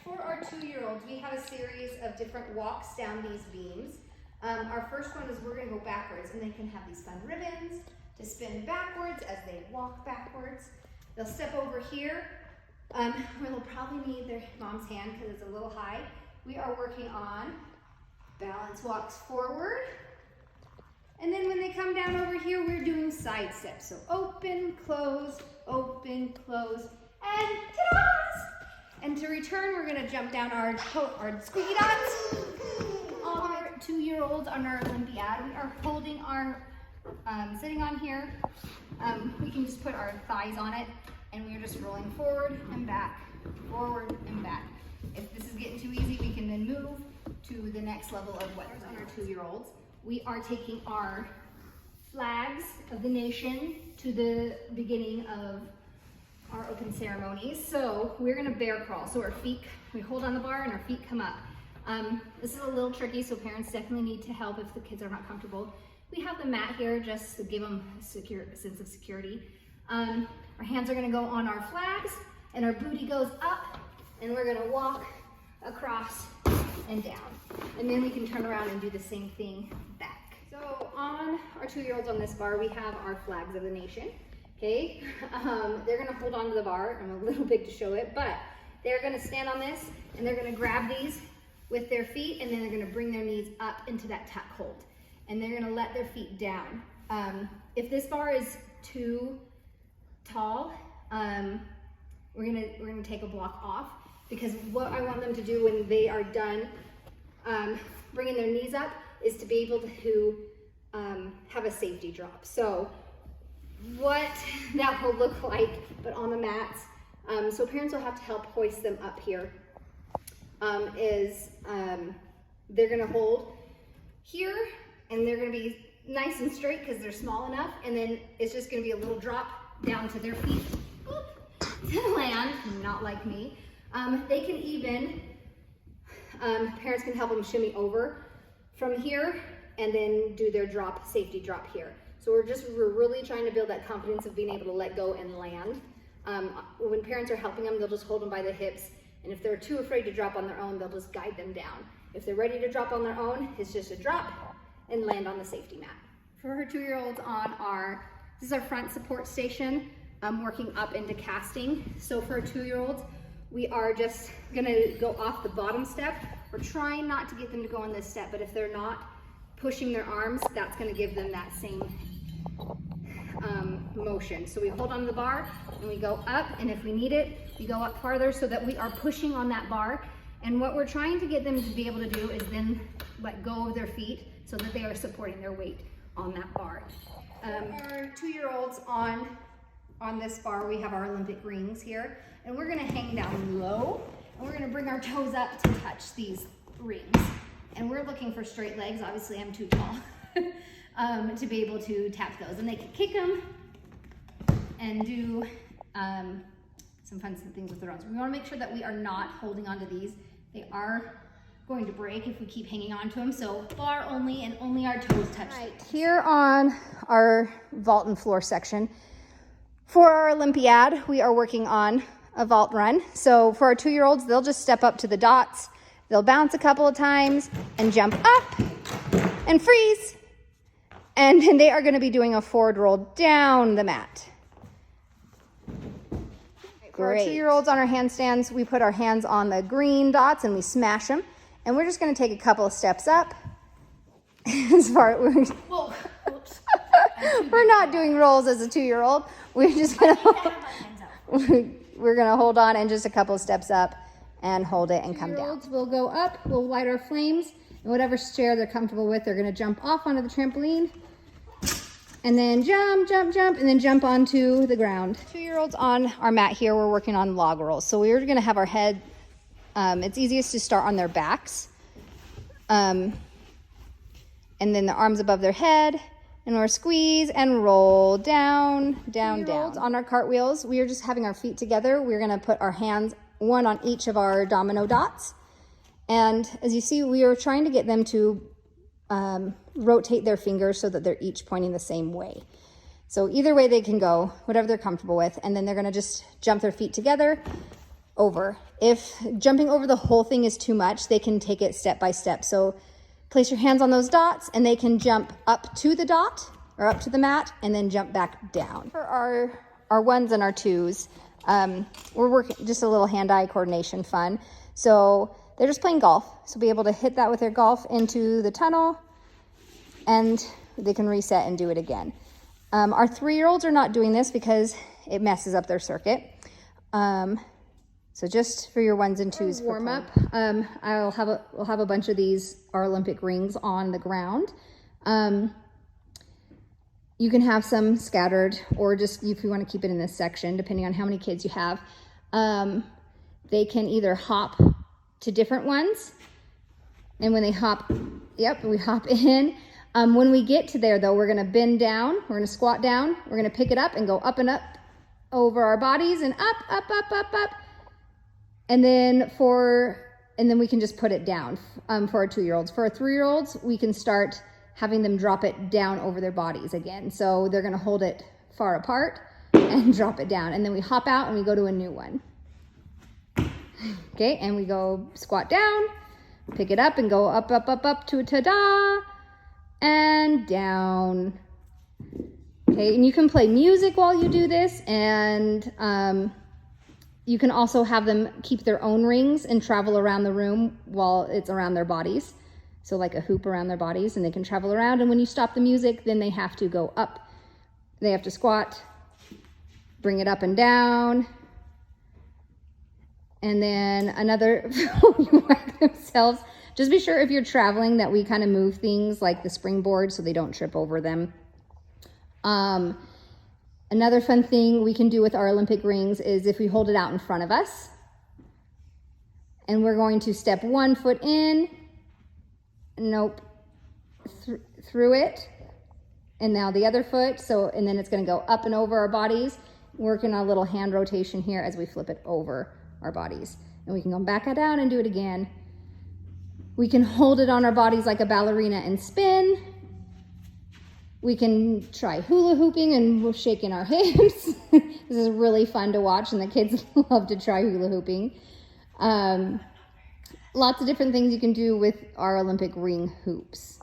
for our 2-year-olds, we have a series of different walks down these beams. Our first one is we're going to go backwards, and they can have these fun ribbons to spin backwards as they walk backwards. They'll step over here, where they'll probably need their mom's hand because it's a little high. We are working on balance walks forward. And then when they come down over here, we're doing side steps. So open, close, and ta-da's! And to return, we're gonna jump down our squeaky dots. Our 2-year-olds on our Olympiad, we are holding our, sitting on here. We can just put our thighs on it, and we are just rolling forward and back. If this is getting too easy, we can then move to the next level of what is on our 2-year-olds. We are taking our flags of the nation to the beginning of our open ceremonies. So we're gonna bear crawl. So our feet, we hold on the bar and our feet come up. This is a little tricky, so parents definitely need to help if the kids are not comfortable. We have the mat here just to give them a sense of security. Our hands are gonna go on our flags and our booty goes up, and we're gonna walk across and down. And then we can turn around and do the same thing back. So on our 2-year-olds on this bar, we have our flags of the nation, okay? They're gonna hold on to the bar. I'm a little big to show it, but they're gonna stand on this and they're gonna grab these with their feet, and then they're gonna bring their knees up into that tuck hold. And they're gonna let their feet down. If this bar is too tall, we're gonna take a block off, because what I want them to do when they are done bringing their knees up is to be able to have a safety drop. So what that will look like, but on the mats, so parents will have to help hoist them up here, they're gonna hold here, and they're gonna be nice and straight because they're small enough, and then it's just gonna be a little drop down to their feet to land, not like me. They can even, parents can help them shimmy over from here and then do their drop, safety drop here. So we're really trying to build that confidence of being able to let go and land. When parents are helping them, they'll just hold them by the hips, and if they're too afraid to drop on their own, they'll just guide them down. If they're ready to drop on their own, it's just a drop and land on the safety mat. For her 2-year-olds this is our front support station, working up into casting. So for our 2-year-olds, we are just gonna go off the bottom step. We're trying not to get them to go on this step, but if they're not pushing their arms, that's gonna give them that same motion. So we hold on to the bar and we go up, and if we need it, we go up farther so that we are pushing on that bar. And what we're trying to get them to be able to do is then let go of their feet so that they are supporting their weight on that bar. Our 2-year-olds on this bar, we have our Olympic rings here, and we're gonna hang down low, and we're gonna bring our toes up to touch these rings. And we're looking for straight legs. Obviously I'm too tall to be able to tap those. And they can kick them and do some fun things with their own. So we wanna make sure that we are not holding onto these. They are going to break if we keep hanging on to them. So bar only, and only our toes touch. Right, here on our vault and floor section, for our Olympiad, we are working on a vault run. So for our 2-year-olds, they'll just step up to the dots, they'll bounce a couple of times and jump up and freeze. And then they are gonna be doing a forward roll down the mat. For our 2-year-olds on our handstands, we put our hands on the green dots and we smash them. And we're just gonna take a couple of steps up. As far we're not doing rolls as a 2-year-old. We're just gonna we're gonna hold on and just a couple of steps up and hold it and come down. We'll go up, we'll light our flames, and whatever chair they're comfortable with, they're gonna jump off onto the trampoline, and then jump, and then jump onto the ground. 2-year-olds on our mat here, we're working on log rolls. So we're gonna have our head, it's easiest to start on their backs, and then the arms above their head, and we're squeeze and roll down. On our cartwheels, we are just having our feet together. We're gonna put our hands, one on each of our domino dots. And as you see, we are trying to get them to rotate their fingers so that they're each pointing the same way. So either way they can go, whatever they're comfortable with. And then they're gonna just jump their feet together over. If jumping over the whole thing is too much, they can take it step by step. So place your hands on those dots and they can jump up to the dot or up to the mat and then jump back down. For our ones and our twos, we're working just a little hand-eye coordination fun. So they're just playing golf. So be able to hit that with their golf into the tunnel and they can reset and do it again. Our 3-year-olds are not doing this because it messes up their circuit. So just for your ones and twos warm up, we'll have a bunch of these, our Olympic rings on the ground. You can have some scattered or just if you want to keep it in this section, depending on how many kids you have. They can either hop to different ones. And when they hop, we hop in. When we get to there though, we're gonna bend down, we're gonna squat down, we're gonna pick it up and go up and up over our bodies and up, up, up, up, up. And then we can just put it down for our 2-year-olds. For our 3-year-olds, we can start having them drop it down over their bodies again. So they're gonna hold it far apart and drop it down. And then we hop out and we go to a new one. Okay, and we go squat down, pick it up and go up, up, up, up to a ta-da, and down. Okay, and you can play music while you do this, and you can also have them keep their own rings and travel around the room while it's around their bodies. So like a hoop around their bodies, and they can travel around, and when you stop the music, then they have to go up. They have to squat, bring it up and down, and then another whack themselves. Just be sure if you're traveling that we kind of move things like the springboard so they don't trip over them. Another fun thing we can do with our Olympic rings is if we hold it out in front of us and we're going to step 1 foot in, through it, and now the other foot. So, and then it's going to go up and over our bodies, working on a little hand rotation here as we flip it over our bodies. And we can go back down and do it again. We can hold it on our bodies like a ballerina and spin. We can try hula hooping and shaking our hips. This is really fun to watch, and the kids love to try hula hooping. Lots of different things you can do with our Olympic ring hoops.